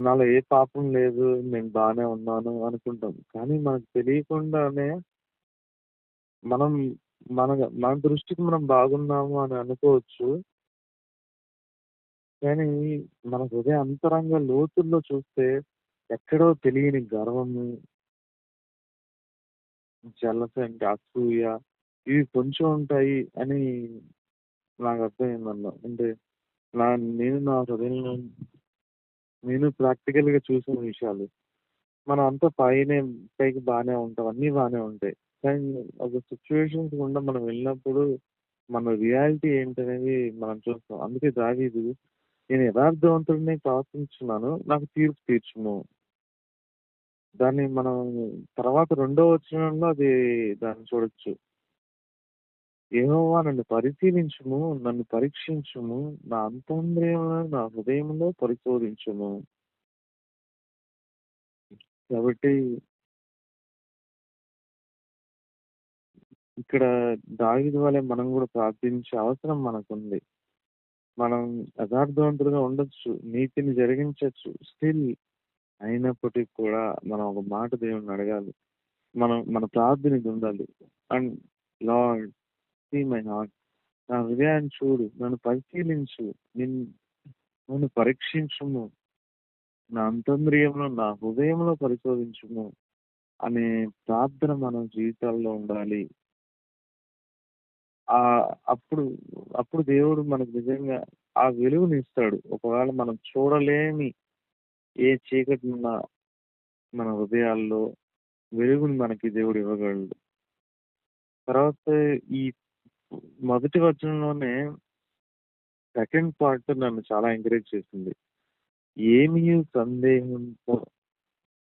నాలో ఏ పాపం లేదు, నేను బానే ఉన్నాను అనుకుంటాం. కానీ మనకు తెలియకుండానే మనం మన మన దృష్టికి మనం బాగున్నాము అని అనుకోవచ్చు. కానీ మన హృదయ అంతరంగ లోతుల్లో చూస్తే ఎక్కడో తెలియని గర్వము, జలస అంటే అసూయ ఇవి కొంచెం ఉంటాయి అని నాకు అర్థమైందన్న. అంటే నా నేను నా హృదయంలో నేను ప్రాక్టికల్‌గా చూసిన విషయాలు. మనం అంతా పైకి బానే ఉంటాం. అన్నీ బానే ఉంటాయి. కానీ ఒక సిట్యుయేషన్స్ గుండా మనం వెళ్ళినప్పుడు మన రియాలిటీ ఏంటనేది మనం చూస్తాం. అందుకే దావీదు నేను యథార్థవంతుడినే ప్రవర్తించుచున్నాను. నాకు తీర్పు తీర్చుము. దాన్ని మనం తర్వాత రెండో వచనంలో దాన్ని చూడొచ్చు. యెహోవా నన్ను పరిశీలించుము, నన్ను పరీక్షించుము, నా అంతరంగమును నా హృదయములో పరిశోధించుము. కాబట్టి ఇక్కడ దావీదు వలె మనం గూడా ప్రార్థించే అవసరం మనకుంది. మనం యథార్థవంతులుగా ఉండొచ్చు. నీతిని జరిగించొచ్చు. స్టిల్ అయినప్పటికి కూడా మనం ఒక మాట దేవుడిని అడగాలి. మన ప్రార్థన ఇదుండాలి. And lord see my heart. నా హృదయాన్ని చూడు. నన్ను పరిశీలించు. నిన్ నన్ను పరీక్షించుము. నా అంతరంద్రియములో, నా హృదయంలో పరిశోధించుము అనే ప్రార్థన మన జీవితాల్లో ఉండాలి. అప్పుడు అప్పుడు దేవుడు మనకు నిజంగా ఆ వెలుగునిస్తాడు. ఒకవేళ మనం చూడలేని ఏ చీకటున్నా మన హృదయాల్లో వెలుగుని మనకి దేవుడు ఇవ్వగలడు. తర్వాత ఈ మొదటి వచనంలోనే సెకండ్ పార్ట్ నన్ను చాలా ఎంకరేజ్ చేసింది. ఏమియు సందేహంతో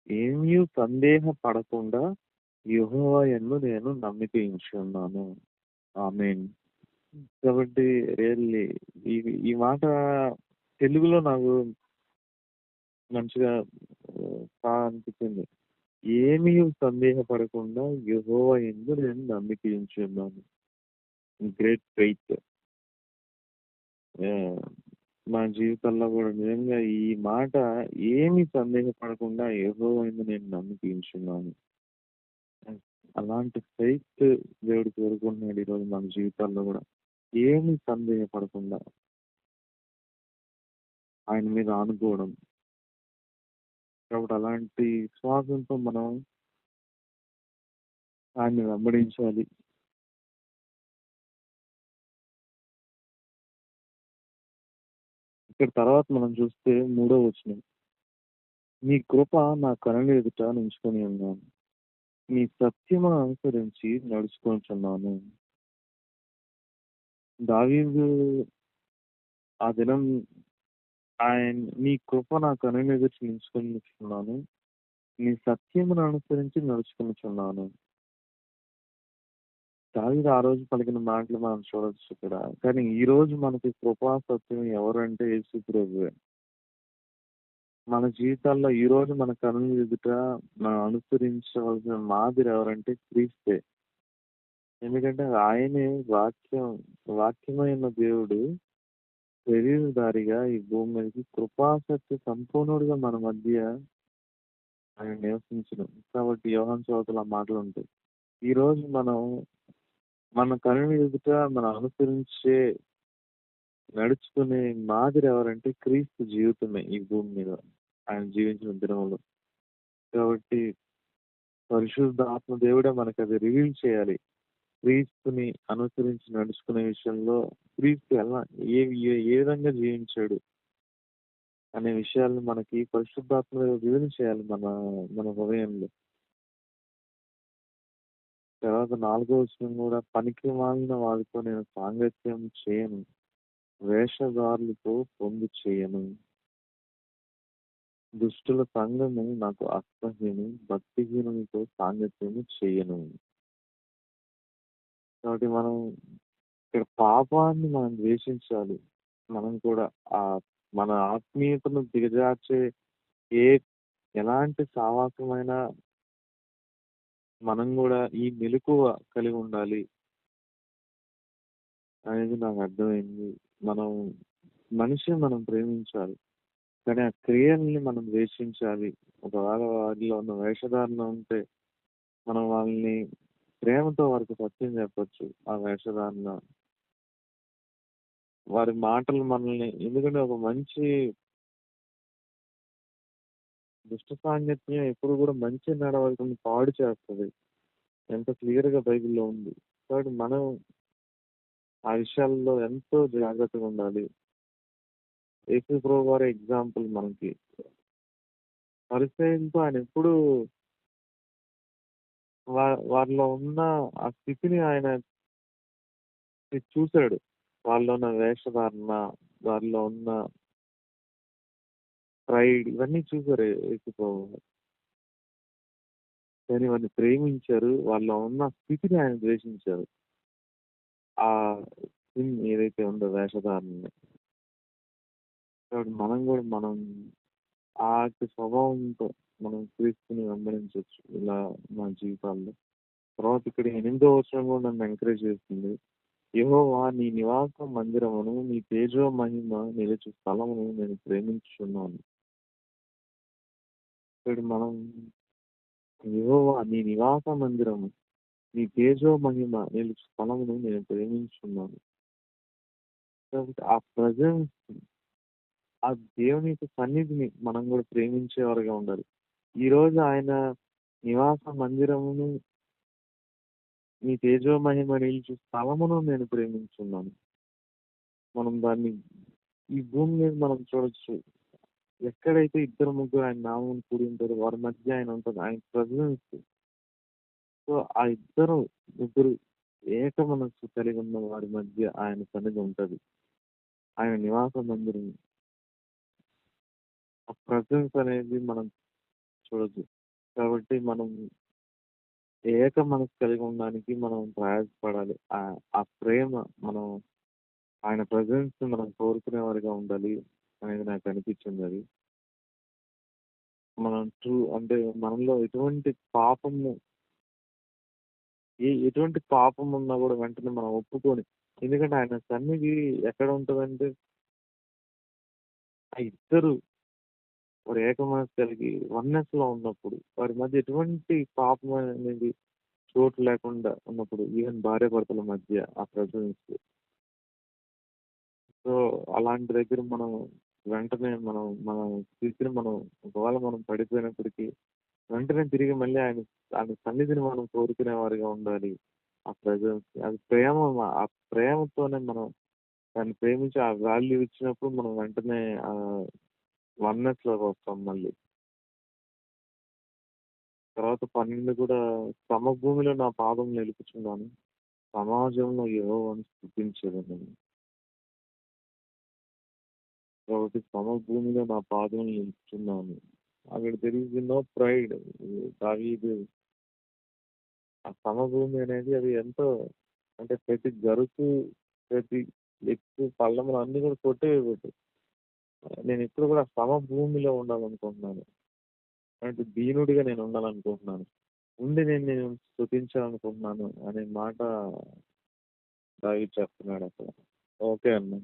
ఏమియు సందేహపడకుండా యెహోవా యందు నేను నమ్మిక ఉంచుచున్నాను. ఆమేన్. కాబట్టి రియల్లీ ఈ ఈ మాట తెలుగులో నాకు మంచిగా బాగా అనిపించింది. ఏమియు సందేహపడకుండా యెహోవా యందు నేను నమ్మిక ఉంచుచున్నాను. Great faith. యాహ్! మన జీవితాల్లో గూడా నిజంగా ఈ మాట ఏమి సందేహపడకుండా యెహోవా యందు నేను నమ్మిక ఉంచుచున్నాను. హ్మ్. అలాంటి ఫెయిత్ దేవుడు కోరుకుంటున్నాడు ఈరోజు మన జీవితాల్లో గూడా. ఏమి సందేహపడకుండా ఆయన మీద ఆనుకోవడం. కాబట్టి అలాంటి విశ్వాసంతో మనం ఆయన్ని వెంబడించాలి. ఇక్కడ తర్వాత మనం చూస్తే మూడో వచనం. నీ కృప నా కనుల ఎదుట నిలుచుకొని ఉన్నాను. నీ సత్యమును అనుసరించి నడుచుకొనుచున్నాను. దావీదు ఆ దినం నీ కృప నా కనుల ఎదుట నిలుచుకొనుచున్నాను. నీ సత్యమును అనుసరించి నడుచుకొనుచున్నాను. దావీదు ఆ రోజు పలికిన మాటలు మనం చూడొచ్చు ఇక్కడ. కానీ ఈ రోజు మనకి కృపా సత్యం ఎవరంటే యేసు ప్రభువే. మన జీవితాల్లో ఈ రోజు మన కనుల ఎదుట మనం అనుసరించవలసిన మాదిరి ఎవరంటే క్రీస్తే. ఎందుకంటే ఆయనే వాక్యమైన దేవుడు శరీరధారిగా ఈ భూమి మీదకి కృపా సత్య సంపూర్ణుడిగా మన మధ్య ఆయన నివసించును. కాబట్టి యోహాను సువార్తలో ఆ మాటలుంటాయి. ఈ రోజు మనం మన కనుల ఎదుట మనం నడుచుకునే మాదిరి ఎవరంటే క్రీస్తు జీవితమే ఈ భూమి మీద. ఆయన జీవించిన దినములు. కాబట్టి పరిశుద్ధ ఆత్మ దేవుడే మనకది రివీల్ చేయాలి. క్రీస్తుని అనుసరించి నడుచుకునే విషయంలో క్రీస్తు ఎలా ఏ ఏ ఏ విధంగా జీవించాడు అనే విషయాలను మనకి పరిశుద్ధాత్మ రివీల్ చేయాలి మన హృదయంలో. తర్వాత నాలుగో వచనం కూడా పనికిమాలిన వారితో నేను సాంగత్యం చేయను. వేషధారులతో పొందు చేయను. దుష్టుల సంఘము నాకు అసహ్యము. భక్తిహీనులతో సాంగత్యము చేయను. కాబట్టి మనం ఇక్కడ పాపాన్ని మనం ద్వేషించాలి. మనం కూడా ఆ మన ఆత్మీయతను దిగజార్చే ఏ ఎలాంటి సావాసమైనా మనం గూడా ఈ మెలకువ కలిగి ఉండాలి అనేది నాకు అర్థమైంది. మనం మనిషిని మనం ప్రేమించాలి. కానీ ఆ క్రియల్ని మనం ద్వేషించాలి. ఒకవేళ వారిలో ఉన్న వేషధారణ ఉంటే మనం వాళ్ళని ప్రేమతో వారికి సత్యం చెప్పొచ్చు. ఆ వేషధారణ, వారి మాటలు మనల్ని, ఎందుకంటే ఒక మంచి దుష్ట సాంగత్యం ఎప్పుడు కూడా మంచి నడవడికను పాడు చేస్తది. ఎంత క్లియర్‌గా బైబిల్‌లో ఉంది. కాబట్టి మనం ఆ విషయాల్లో ఎంతో జాగ్రత్తగా ఉండాలి. యేసు ప్రభువారే ఎగ్జాంపుల్ మనకి. పరిచయంతో ఆయన ఎప్పుడూ వారిలో ఉన్న ఆ స్థితిని ఆయన చూసాడు. వాళ్ళలో ఉన్న వేషధారణ, వారిలో ఉన్న ప్రైడ్ ఇవన్నీ చూసారు యేసు ప్రభువు. కానీ వారిని ప్రేమించారు. వాళ్ళలో ఉన్న స్థితిని ఆయన ద్వేషించారు. ఆ సిన్ ఏదైతే ఉందో వేషధారణని. కాబట్టి మనం గూడా ఆ యొక్క స్వభావంతో మనం క్రీస్తుని వెంబడించొచ్చు ఇలా మన జీవితాల్లో. తర్వాత ఇక్కడ 8వ వచనం కూడా నన్ను ఎంకరేజ్ చేస్తుంది. యెహోవా నీ నివాస మందిరమును, నీ తేజో మహిమ నిలుచు స్థలమును నేను ప్రేమించుచున్నాను. ఇక్కడ మనం యెహోవా నీ నివాస మందిరము, నీ తేజో మహిమ నిలుచు స్థలమును నేను ప్రేమించుచున్నాను. కాబట్టి ఆ ప్రెజెన్స్, ఆ దేవుని యొక్క సన్నిధిని మనం కూడా ప్రేమించేవారుగా ఉండాలి. ఈరోజు ఆయన నివాస మందిరమును, నీ తేజో మహిమ నిలుచు స్థలమును నేను ప్రేమించుచున్నాను. మనం దాన్ని ఈ భూమి మీద మనం చూడొచ్చు. ఎక్కడైతే ఇద్దరు ముగ్గురు ఆయన నామమున కూడి ఉంటారో వారి మధ్య ఆయన ఉంటారు. ఆయన ప్రెజెన్స్. సో, ఆ ఇద్దరు ముగ్గురు ఏక మనస్సు కలిగి ఉన్న వారి మధ్య ఆయన సన్నిధి ఉంటది. ఆయన నివాస మందిరం. ఆ ప్రెజెన్స్ అనేది మనం చూడొచ్చు. కాబట్టి మనం ఏక మనసు కలిగి ఉండడానికి మనం ప్రయాసపడాలి. ఆ ప్రేమ మనం, ఆయన ప్రెజెన్స్‌ని మనం కోరుకునేవారిగా ఉండాలి అనేది నాకు అనిపించిందది. మనం అంటే మనలో ఎటువంటి పాపం ఉన్నా కూడా వెంటనే మనం ఒప్పుకొని, ఎందుకంటే ఆయన సన్నిధి ఎక్కడ ఉంటదంటే, ఆ ఇద్దరు వారు ఏక మనసు కలిగి వన్నెస్‌లో ఉన్నప్పుడు, వారి మధ్య ఎటువంటి పాపం అనేది చోటు లేకుండా ఉన్నప్పుడు, ఈవెన్ భార్యాభర్తల మధ్య ఆ ప్రెజెన్స్. సో, అలాంటి దగ్గర మనం వెంటనే మన స్థితిని ఒకవేళ మనం పడిపోయినప్పటికీ వెంటనే తిరిగి మళ్ళీ ఆయన ఆయన సన్నిధిని మనం కోరుకునేవారిగా ఉండాలి. ఆ ప్రెజెన్స్ అది ప్రేమ. ఆ ప్రేమతోనే మనం దాన్ని ప్రేమించి ఆ వాల్యూ ఇచ్చినప్పుడు మనం వెంటనే వన్నెస్‌లోకి వస్తాం మళ్ళీ. తర్వాత 12 కూడా సమభూమిలో నా పాదం నిలుపుచున్నాను. సమాజంలో యెహోవాను స్తుతించెదను. కాబట్టి సమభూమిలో నా పాదం నిలుపుచున్నాను. అక్కడ దెర్ ఈజ్ నో ప్రైడ్. దావీదు ఆ సమభూమి అనేది అది ఎంతో, అంటే ప్రతి గరుకు, ప్రతి ఎత్తు, పల్లములు అన్నీ కూడా కొట్టేయకూడదు. నేనెప్పుడు కూడా సమభూమిలో ఉండాలనుకుంటున్నాను. అంటే దీనుడిగా నేను ఉండాలనుకుంటున్నాను. నేను స్తుతించాలనుకుంటున్నాను అనే మాట దావీదు చెప్తున్నాడక్కడ. ఓకే అన్న.